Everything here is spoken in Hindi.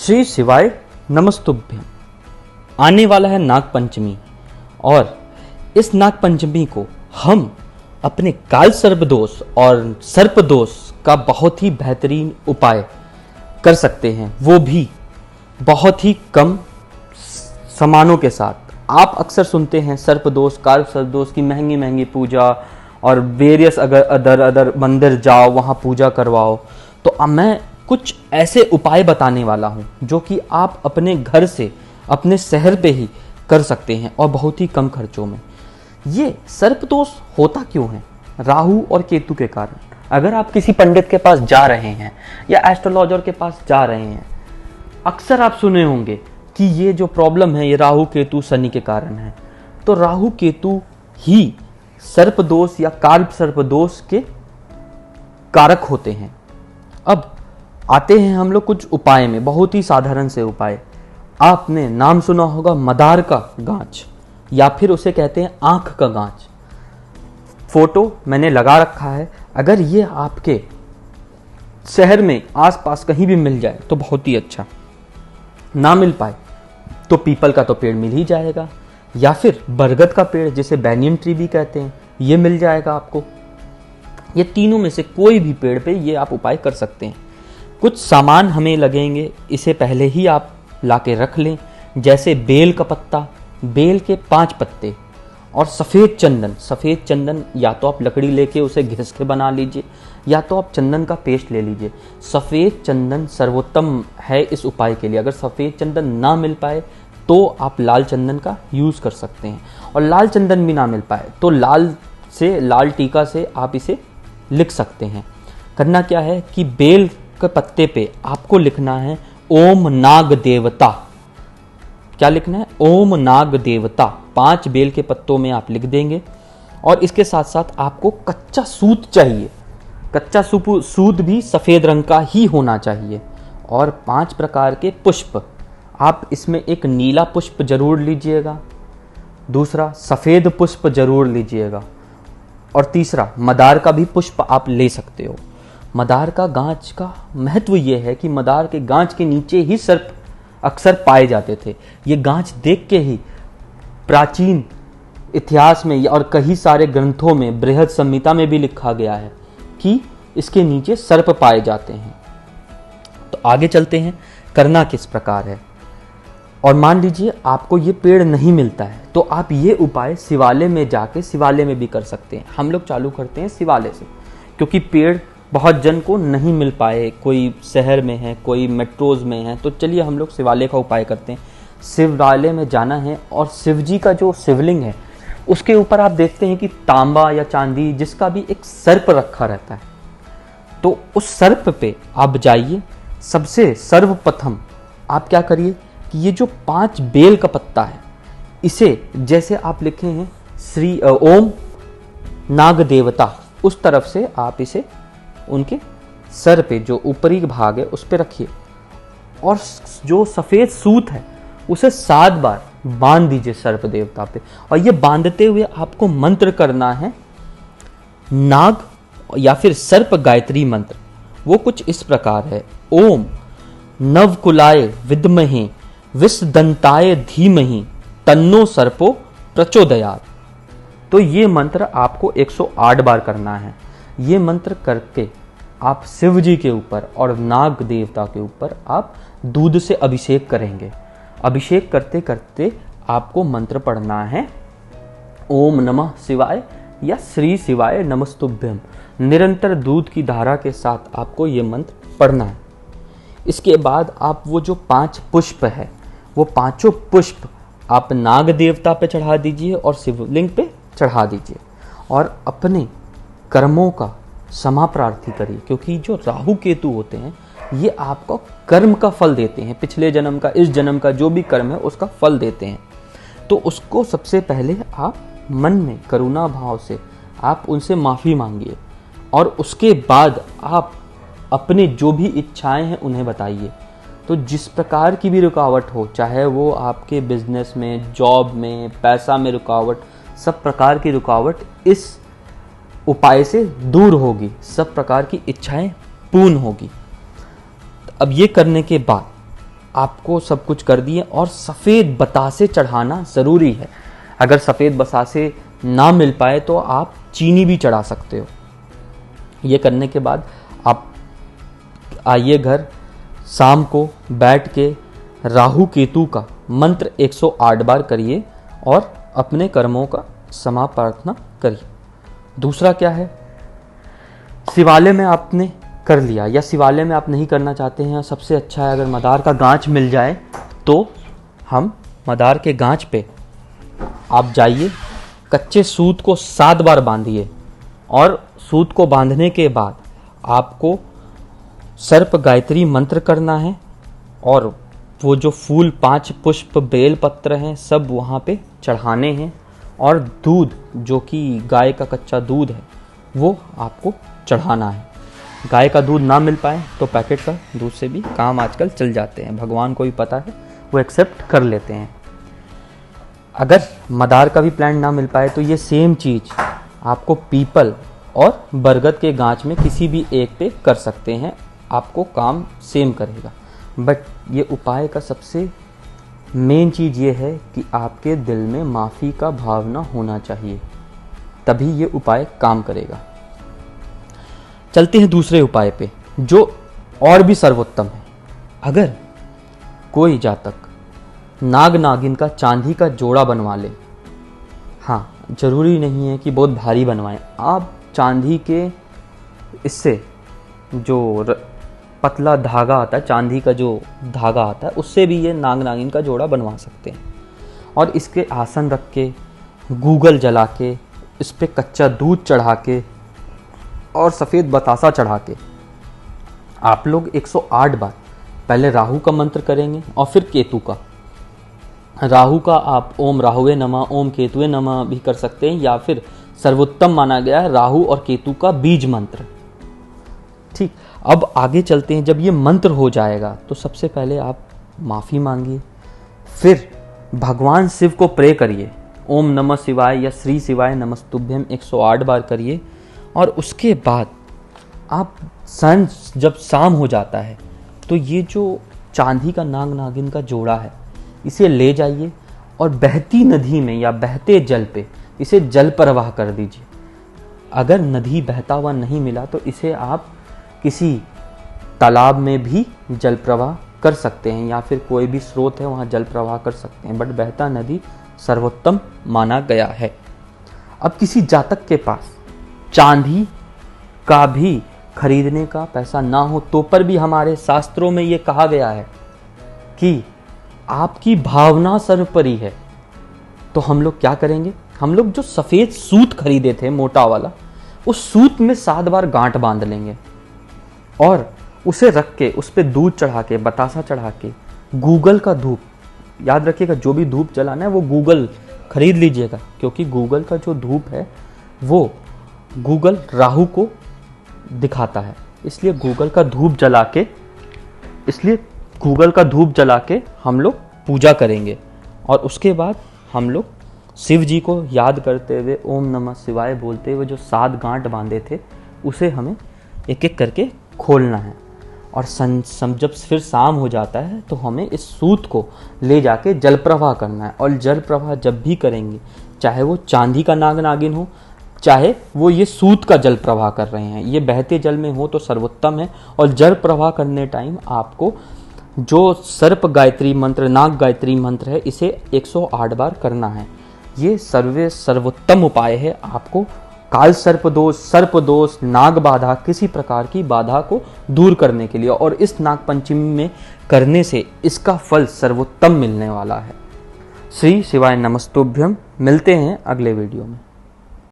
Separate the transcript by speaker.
Speaker 1: श्री शिवाय नमस्तुभ्यम। आने वाला है नाग पंचमी और इस नाग पंचमी को हम अपने काल सर्प दोष और सर्प दोष का बहुत ही बेहतरीन उपाय कर सकते हैं, वो भी बहुत ही कम सामानों के साथ। आप अक्सर सुनते हैं सर्प दोष, काल सर्प दोष की महंगी महंगी पूजा और वेरियस अदर मंदिर जाओ, वहाँ पूजा करवाओ। तो अब मैं कुछ ऐसे उपाय बताने वाला हूँ जो कि आप अपने घर से, अपने शहर पे ही कर सकते हैं और बहुत ही कम खर्चों में। ये सर्प दोष होता क्यों है? राहु और केतु के कारण। अगर आप किसी पंडित के पास जा रहे हैं या एस्ट्रोलॉजर के पास जा रहे हैं, अक्सर आप सुने होंगे कि ये जो प्रॉब्लम है ये राहु केतु शनि के कारण है। तो राहु केतु ही सर्प दोष या काल सर्प दोष के कारक होते हैं। अब आते हैं हम लोग कुछ उपाय में, बहुत ही साधारण से उपाय। आपने नाम सुना होगा मदार का गांच, या फिर उसे कहते हैं आंख का गांच। फोटो मैंने लगा रखा है। अगर ये आपके शहर में आसपास कहीं भी मिल जाए तो बहुत ही अच्छा। ना मिल पाए तो पीपल का तो पेड़ मिल ही जाएगा, या फिर बरगद का पेड़ जिसे बैनियन ट्री भी कहते हैं, ये मिल जाएगा आपको। ये तीनों में से कोई भी पेड़ पे ये आप उपाय कर सकते हैं। कुछ सामान हमें लगेंगे, इसे पहले ही आप लाके रख लें, जैसे बेल का पत्ता, बेल के 5 पत्ते और सफ़ेद चंदन। सफ़ेद चंदन या तो आप लकड़ी लेके उसे घिस के बना लीजिए, या तो आप चंदन का पेस्ट ले लीजिए। सफ़ेद चंदन सर्वोत्तम है इस उपाय के लिए। अगर सफ़ेद चंदन ना मिल पाए तो आप लाल चंदन का यूज़ कर सकते हैं, और लाल चंदन भी ना मिल पाए तो लाल टीका से आप इसे लिख सकते हैं। करना क्या है कि बेल के पत्ते पे आपको लिखना है ओम नाग देवता। क्या लिखना है? ओम नाग देवता। 5 बेल के पत्तों में आप लिख देंगे। और इसके साथ साथ आपको कच्चा सूत चाहिए। कच्चा सूत भी सफ़ेद रंग का ही होना चाहिए। और 5 प्रकार के पुष्प, आप इसमें एक नीला पुष्प जरूर लीजिएगा, दूसरा सफ़ेद पुष्प जरूर लीजिएगा, और तीसरा मदार का भी पुष्प आप ले सकते हो। मदार का गांच का महत्व यह है कि मदार के गांच के नीचे ही सर्प अक्सर पाए जाते थे। ये गांच देख के ही प्राचीन इतिहास में और कई सारे ग्रंथों में, बृहद संहिता में भी लिखा गया है कि इसके नीचे सर्प पाए जाते हैं। तो आगे चलते हैं, करना किस प्रकार है। और मान लीजिए आपको ये पेड़ नहीं मिलता है तो आप ये उपाय शिवालय में जाके शिवालय में भी कर सकते हैं। हम लोग चालू करते हैं शिवालय से, क्योंकि पेड़ बहुत जन को नहीं मिल पाए, कोई शहर में है, कोई मेट्रोज में है। तो चलिए हम लोग शिवालय का उपाय करते हैं। शिवालय में जाना है और शिव जी का जो शिवलिंग है उसके ऊपर आप देखते हैं कि तांबा या चांदी जिसका भी एक सर्प रखा रहता है। तो उस सर्प पे आप जाइए। सबसे सर्वप्रथम आप क्या करिए कि ये जो 5 बेल का पत्ता है, इसे जैसे आप लिखे हैं श्री ओम नाग देवता, उस तरफ से आप इसे उनके सर पे जो ऊपरी भाग है उस पे रखिए, और जो सफ़ेद सूत है उसे 7 बार बांध दीजिए सर्प देवता पे। और ये बांधते हुए आपको मंत्र करना है नाग या फिर सर्प गायत्री मंत्र। वो कुछ इस प्रकार है, ओम नवकुलाय विद्महे विषदंताय धीमहि तन्नो सर्पो प्रचोदयात्। तो ये मंत्र आपको 108 बार करना है। ये मंत्र करके आप शिव जी के ऊपर और नाग देवता के ऊपर आप दूध से अभिषेक करेंगे। अभिषेक करते करते आपको मंत्र पढ़ना है ओम नमः शिवाय या श्री शिवाय नमस्तुभ्यम। निरंतर दूध की धारा के साथ आपको ये मंत्र पढ़ना है। इसके बाद आप वो जो 5 पुष्प है, वो 5 पुष्प आप नाग देवता पे चढ़ा दीजिए और शिवलिंग पे चढ़ा दीजिए, और अपने कर्मों का क्षमा प्रार्थी करिए। क्योंकि जो राहु केतु होते हैं ये आपको कर्म का फल देते हैं, पिछले जन्म का, इस जन्म का जो भी कर्म है उसका फल देते हैं। तो उसको सबसे पहले आप मन में करुणा भाव से आप उनसे माफ़ी मांगिए, और उसके बाद आप अपने जो भी इच्छाएं हैं उन्हें बताइए। तो जिस प्रकार की भी रुकावट हो, चाहे वो आपके बिजनेस में, जॉब में, पैसा में रुकावट, सब प्रकार की रुकावट इस उपाय से दूर होगी, सब प्रकार की इच्छाएं पूर्ण होगी। अब ये करने के बाद आपको सब कुछ कर दिए, और सफ़ेद बतासे चढ़ाना ज़रूरी है। अगर सफ़ेद बतासे ना मिल पाए तो आप चीनी भी चढ़ा सकते हो। ये करने के बाद आप आइए घर, शाम को बैठ के राहु केतु का मंत्र 108 बार करिए और अपने कर्मों का क्षमा प्रार्थना करिए। दूसरा क्या है, शिवालय में आपने कर लिया या शिवालय में आप नहीं करना चाहते हैं, सबसे अच्छा है अगर मदार का गांच मिल जाए तो हम मदार के गांच पे आप जाइए, कच्चे सूत को 7 बार बांधिए और सूत को बांधने के बाद आपको सर्प गायत्री मंत्र करना है और वो जो फूल 5 पुष्प बेल पत्र हैं सब वहाँ पे चढ़ाने हैं, और दूध जो कि गाय का कच्चा दूध है वो आपको चढ़ाना है। गाय का दूध ना मिल पाए तो पैकेट का दूध से भी काम आजकल चल जाते हैं, भगवान को भी पता है, वो एक्सेप्ट कर लेते हैं। अगर मदार का भी प्लांट ना मिल पाए तो ये सेम चीज़ आपको पीपल और बरगद के गांच में किसी भी एक पे कर सकते हैं, आपको काम सेम करेगा। बट ये उपाय का सबसे मेन चीज़ ये है कि आपके दिल में माफ़ी का भावना होना चाहिए, तभी ये उपाय काम करेगा। चलते हैं दूसरे उपाय पे जो और भी सर्वोत्तम है। अगर कोई जातक नाग नागिन का चांदी का जोड़ा बनवा ले, हाँ जरूरी नहीं है कि बहुत भारी बनवाएं, आप चांदी के इससे जो पतला धागा आता है, चांदी का जो धागा आता है उससे भी ये नाग नागिन का जोड़ा बनवा सकते हैं। और इसके आसन रख के, गूगल जला के, इस पे कच्चा दूध चढ़ा के और सफ़ेद बतासा चढ़ा के आप लोग 108 बार पहले राहु का मंत्र करेंगे और फिर केतु का। राहु का आप ओम राहुवे नमः, ओम केतुवे नमः भी कर सकते हैं, या फिर सर्वोत्तम माना गया है राहु और केतु का बीज मंत्र। ठीक, अब आगे चलते हैं। जब ये मंत्र हो जाएगा तो सबसे पहले आप माफ़ी मांगिए, फिर भगवान शिव को प्रे करिए, ओम नमः शिवाय या श्री शिवाय नमस्तुभ्यम 108 बार करिए। और उसके बाद आप जब शाम हो जाता है तो ये जो चांदी का नाग नागिन का जोड़ा है इसे ले जाइए और बहती नदी में या बहते जल पे इसे जल प्रवाह कर दीजिए। अगर नदी बहता हुआ नहीं मिला तो इसे आप किसी तालाब में भी जल प्रवाह कर सकते हैं, या फिर कोई भी स्रोत है वहाँ जल प्रवाह कर सकते हैं, बट बहता नदी सर्वोत्तम माना गया है। अब किसी जातक के पास चांदी का भी खरीदने का पैसा ना हो तो पर भी हमारे शास्त्रों में ये कहा गया है कि आपकी भावना सर्वोपरि है। तो हम लोग क्या करेंगे, हम लोग जो सफ़ेद सूत खरीदे थे मोटा वाला, उस सूत में 7 बार गांठ बांध लेंगे और उसे रख के उस पर दूध चढ़ा के, बतासा चढ़ा के, गूगल का धूप, याद रखिएगा जो भी धूप जलाना है वो गूगल खरीद लीजिएगा, क्योंकि गूगल का जो धूप है वो गूगल राहु को दिखाता है, इसलिए गूगल का धूप जला के हम लोग पूजा करेंगे। और उसके बाद हम लोग शिव जी को याद करते हुए ओम नमः शिवाय बोलते हुए जो 7 गांठ बांधे थे उसे हमें एक एक करके खोलना है। और जब फिर शाम हो जाता है तो हमें इस सूत को ले जाके जल प्रवाह करना है। और जल प्रवाह जब भी करेंगे, चाहे वो चांदी का नाग नागिन हो, चाहे वो ये सूत का जल प्रवाह कर रहे हैं, ये बहते जल में हो तो सर्वोत्तम है। और जल प्रवाह करने टाइम आपको जो सर्प गायत्री मंत्र, नाग गायत्री मंत्र है, इसे 108 बार करना है। ये सर्वोत्तम उपाय है आपको काल सर्प दोष, नाग बाधा, किसी प्रकार की बाधा को दूर करने के लिए। और इस नाग पंचमी में करने से इसका फल सर्वोत्तम मिलने वाला है। श्री शिवाय नमस्तुभ्यम। मिलते हैं अगले वीडियो में।